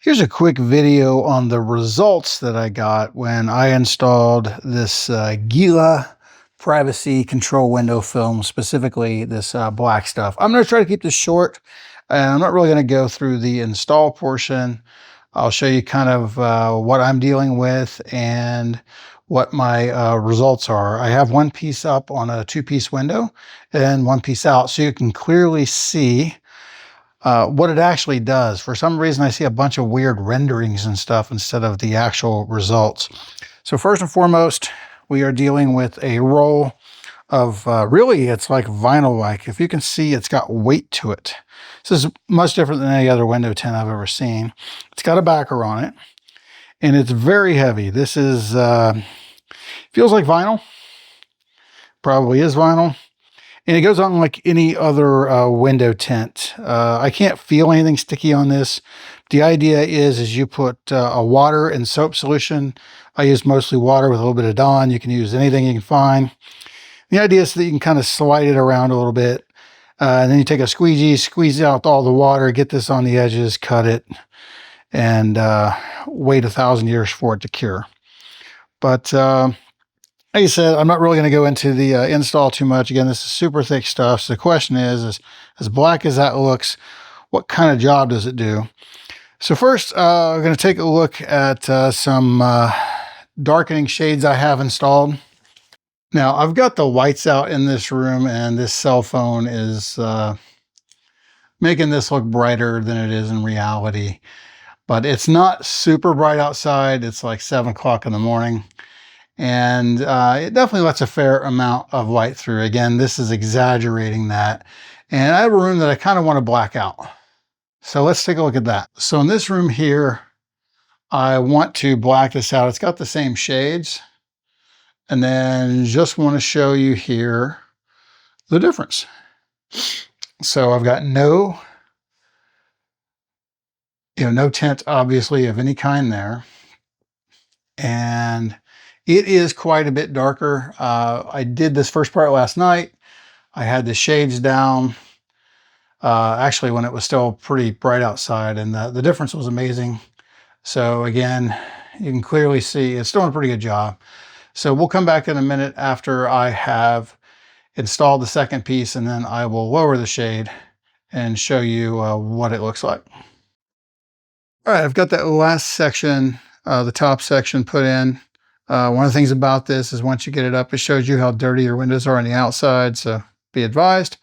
Here's a quick video on the results that I got when I installed this Gila Privacy Control Window Film, specifically this black stuff. I'm going to try to keep this short, and I'm not really going to go through the install portion. I'll show you kind of what I'm dealing with and what my results are. I have one piece up on a two-piece window and one piece out, so you can clearly see what it actually does. For some reason, I see a bunch of weird renderings and stuff instead of the actual results. So first and foremost, we are dealing with a roll of, really, it's like vinyl-like. If you can see, it's got weight to it. This is much different than any other window tint I've ever seen. It's got a backer on it, and it's very heavy. This is, feels like vinyl. Probably is vinyl. And it goes on like any other window tint. I can't feel anything sticky on this. The idea is you put a water and soap solution. I use mostly water with a little bit of Dawn. You can use anything you can find. The idea is that you can kind of slide it around a little bit. And then you take a squeegee, squeeze out all the water, get this on the edges, cut it, and wait 1,000 years for it to cure. But like I said, I'm not really going to go into the install too much. Again, this is super thick stuff. So the question is as black as that looks, what kind of job does it do? So first, we're going to take a look at some darkening shades I have installed. Now, I've got the lights out in this room, and this cell phone is making this look brighter than it is in reality. But it's not super bright outside. It's like 7 o'clock in the morning. And it definitely lets a fair amount of light through. Again, this is exaggerating that. And I have a room that I kind of want to black out. So let's take a look at that. So in this room here, I want to black this out. It's got the same shades. And then just want to show you here the difference. So I've got no tint, obviously, of any kind there. And it is quite a bit darker. I did this first part last night. I had the shades down, actually when it was still pretty bright outside, and the difference was amazing. So again, you can clearly see it's doing a pretty good job. So we'll come back in a minute after I have installed the second piece, and then I will lower the shade and show you what it looks like. All right, I've got that last section, the top section put in. One of the things about this is once you get it up, it shows you how dirty your windows are on the outside, so be advised.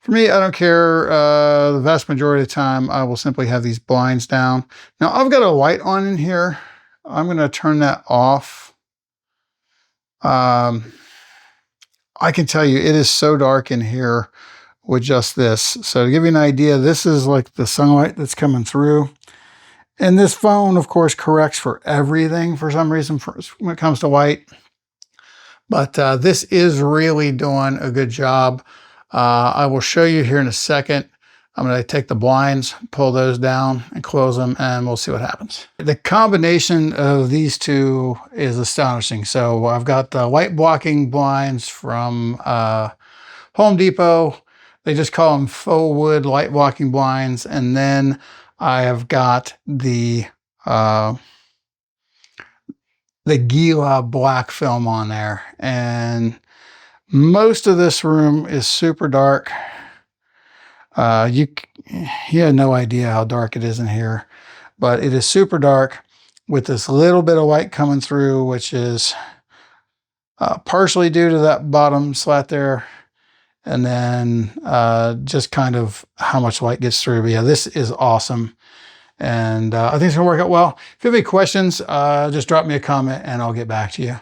For me, I don't care. The vast majority of the time, I will simply have these blinds down. Now, I've got a light on in here. I'm going to turn that off. I can tell you, it is so dark in here with just this. So to give you an idea, this is like the sunlight that's coming through. And this phone, of course, corrects for everything for some reason when it comes to light. But this is really doing a good job. I will show you here in a second. I'm going to take the blinds, pull those down, and close them, and we'll see what happens. The combination of these two is astonishing. So I've got the light blocking blinds from Home Depot. They just call them faux wood light blocking blinds. And then I have got the Gila Black film on there, and most of this room is super dark. You have no idea how dark it is in here, but it is super dark with this little bit of light coming through, which is partially due to that bottom slat there. And then just kind of how much light gets through. But yeah, this is awesome. And I think it's gonna work out well. If you have any questions, just drop me a comment and I'll get back to you.